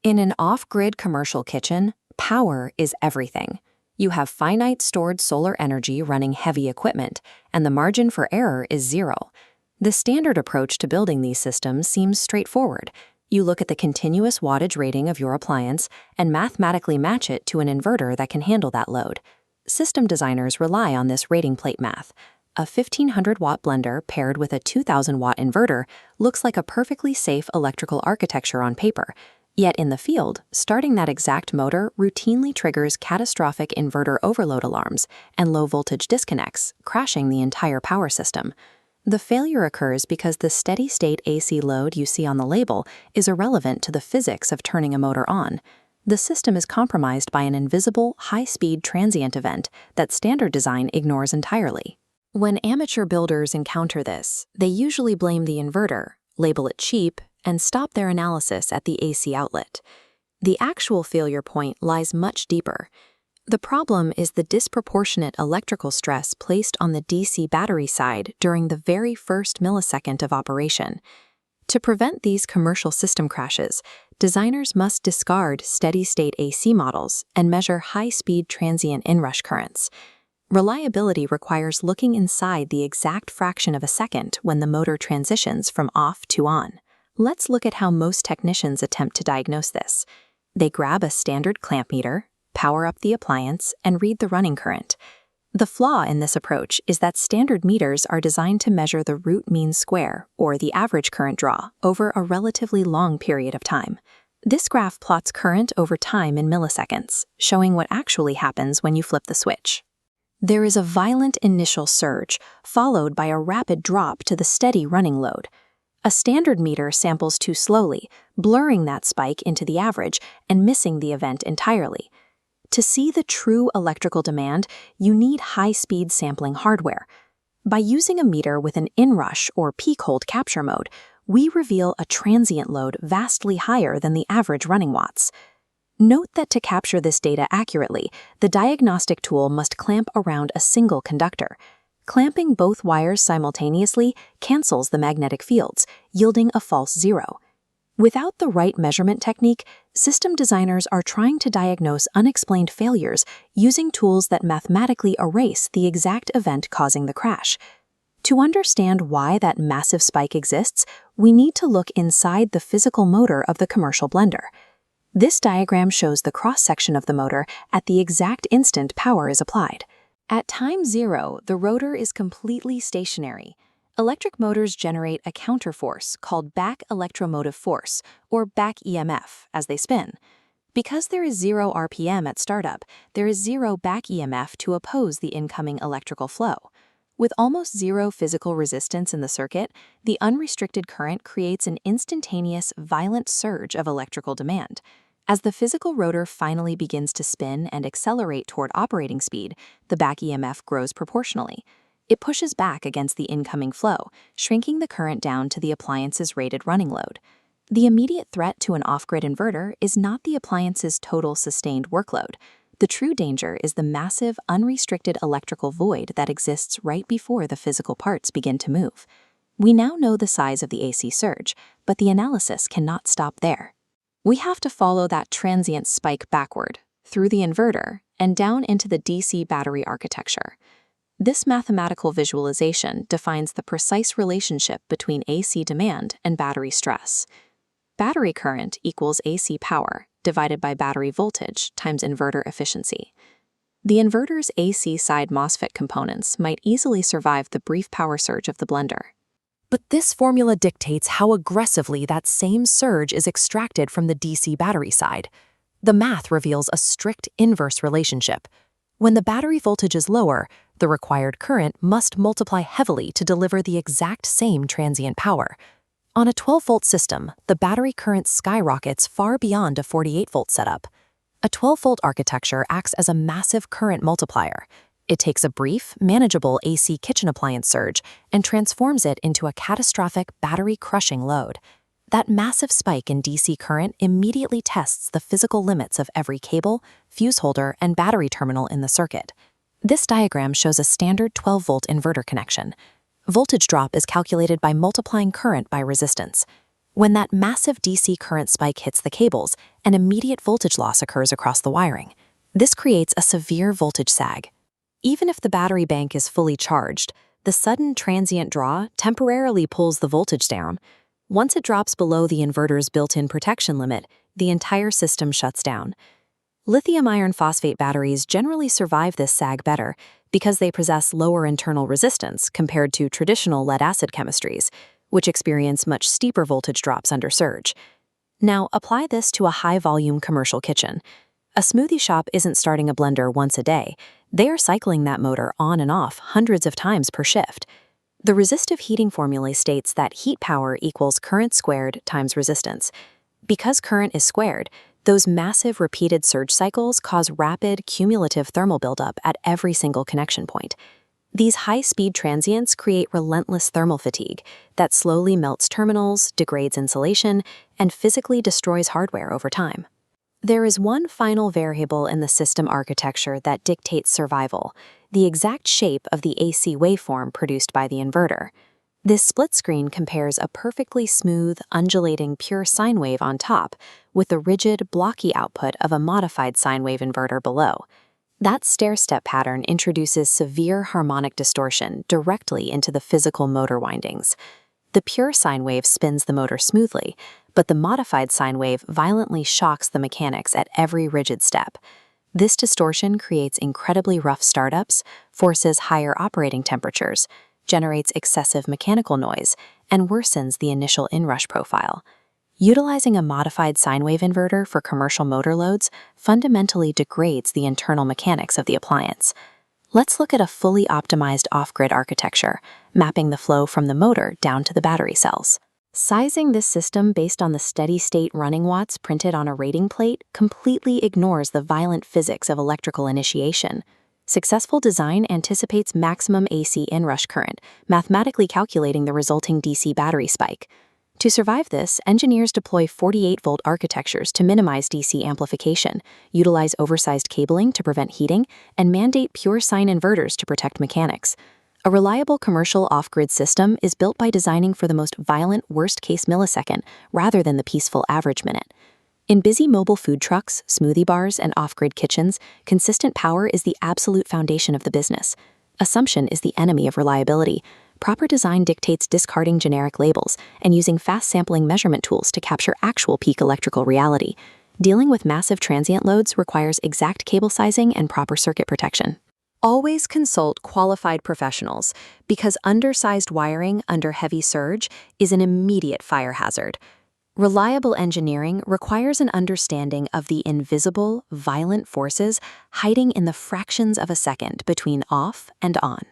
In an off-grid commercial kitchen, power is everything. You have finite stored solar energy running heavy equipment, and the margin for error is zero. The standard approach to building these systems seems straightforward. You look at the continuous wattage rating of your appliance and mathematically match it to an inverter that can handle that load. System designers rely on this rating plate math. A 1500-watt blender paired with a 2000-watt inverter looks like a perfectly safe electrical architecture on paper. Yet in the field, starting that exact motor routinely triggers catastrophic inverter overload alarms and low-voltage disconnects, crashing the entire power system. The failure occurs because the steady-state AC load you see on the label is irrelevant to the physics of turning a motor on. The system is compromised by an invisible, high-speed transient event that standard design ignores entirely. When amateur builders encounter this, they usually blame the inverter, label it cheap, and stop their analysis at the AC outlet. The actual failure point lies much deeper. The problem is the disproportionate electrical stress placed on the DC battery side during the very first millisecond of operation. To prevent these commercial system crashes, designers must discard steady-state AC models and measure high-speed transient inrush currents. Reliability requires looking inside the exact fraction of a second when the motor transitions from off to on. Let's look at how most technicians attempt to diagnose this. They grab a standard clamp meter, power up the appliance, and read the running current. The flaw in this approach is that standard meters are designed to measure the root mean square, or the average current draw, over a relatively long period of time. This graph plots current over time in milliseconds, showing what actually happens when you flip the switch. There is a violent initial surge, followed by a rapid drop to the steady running load. A standard meter samples too slowly, blurring that spike into the average and missing the event entirely. To see the true electrical demand, you need high-speed sampling hardware. By using a meter with an inrush or peak hold capture mode, we reveal a transient load vastly higher than the average running watts. Note that to capture this data accurately, the diagnostic tool must clamp around a single conductor. Clamping both wires simultaneously cancels the magnetic fields, yielding a false zero. Without the right measurement technique, system designers are trying to diagnose unexplained failures using tools that mathematically erase the exact event causing the crash. To understand why that massive spike exists, we need to look inside the physical motor of the commercial blender. This diagram shows the cross-section of the motor at the exact instant power is applied. At time zero, the rotor is completely stationary. Electric motors generate a counterforce called back electromotive force, or back EMF, as they spin. Because there is 0 RPM at startup, there is 0 back EMF to oppose the incoming electrical flow. With almost zero physical resistance in the circuit, the unrestricted current creates an instantaneous, violent surge of electrical demand. As the physical rotor finally begins to spin and accelerate toward operating speed, the back EMF grows proportionally. It pushes back against the incoming flow, shrinking the current down to the appliance's rated running load. The immediate threat to an off-grid inverter is not the appliance's total sustained workload. The true danger is the massive, unrestricted electrical void that exists right before the physical parts begin to move. We now know the size of the AC surge, but the analysis cannot stop there. We have to follow that transient spike backward, through the inverter, and down into the DC battery architecture. This mathematical visualization defines the precise relationship between AC demand and battery stress. Battery current equals AC power divided by battery voltage times inverter efficiency. The inverter's AC side MOSFET components might easily survive the brief power surge of the blender. But this formula dictates how aggressively that same surge is extracted from the DC battery side. The math reveals a strict inverse relationship. When the battery voltage is lower, the required current must multiply heavily to deliver the exact same transient power. On a 12-volt system, the battery current skyrockets far beyond a 48-volt setup. A 12-volt architecture acts as a massive current multiplier. It takes a brief, manageable AC kitchen appliance surge and transforms it into a catastrophic battery-crushing load. That massive spike in DC current immediately tests the physical limits of every cable, fuse holder, and battery terminal in the circuit. This diagram shows a standard 12-volt inverter connection. Voltage drop is calculated by multiplying current by resistance. When that massive DC current spike hits the cables, an immediate voltage loss occurs across the wiring. This creates a severe voltage sag. Even if the battery bank is fully charged, the sudden transient draw temporarily pulls the voltage down. Once it drops below the inverter's built-in protection limit, the entire system shuts down. Lithium iron phosphate batteries generally survive this sag better because they possess lower internal resistance compared to traditional lead-acid chemistries, which experience much steeper voltage drops under surge. Now, apply this to a high-volume commercial kitchen. A smoothie shop isn't starting a blender once a day. They are cycling that motor on and off hundreds of times per shift. The resistive heating formula states that heat power equals current squared times resistance. Because current is squared, those massive repeated surge cycles cause rapid, cumulative thermal buildup at every single connection point. These high-speed transients create relentless thermal fatigue that slowly melts terminals, degrades insulation, and physically destroys hardware over time. There is one final variable in the system architecture that dictates survival: the exact shape of the AC waveform produced by the inverter. This split screen compares a perfectly smooth, undulating pure sine wave on top with the rigid, blocky output of a modified sine wave inverter below. That stair-step pattern introduces severe harmonic distortion directly into the physical motor windings. The pure sine wave spins the motor smoothly, but the modified sine wave violently shocks the mechanics at every rigid step. This distortion creates incredibly rough startups, forces higher operating temperatures, generates excessive mechanical noise, and worsens the initial inrush profile. Utilizing a modified sine wave inverter for commercial motor loads fundamentally degrades the internal mechanics of the appliance. Let's look at a fully optimized off-grid architecture, mapping the flow from the motor down to the battery cells. Sizing this system based on the steady-state running watts printed on a rating plate completely ignores the violent physics of electrical initiation. Successful design anticipates maximum AC inrush current, mathematically calculating the resulting DC battery spike. To survive this, engineers deploy 48-volt architectures to minimize DC amplification, utilize oversized cabling to prevent heating, and mandate pure sine inverters to protect mechanics. A reliable commercial off-grid system is built by designing for the most violent worst-case millisecond rather than the peaceful average minute. In busy mobile food trucks, smoothie bars, and off-grid kitchens, consistent power is the absolute foundation of the business. Assumption is the enemy of reliability. Proper design dictates discarding generic labels and using fast sampling measurement tools to capture actual peak electrical reality. Dealing with massive transient loads requires exact cable sizing and proper circuit protection. Always consult qualified professionals, because undersized wiring under heavy surge is an immediate fire hazard. Reliable engineering requires an understanding of the invisible, violent forces hiding in the fractions of a second between off and on.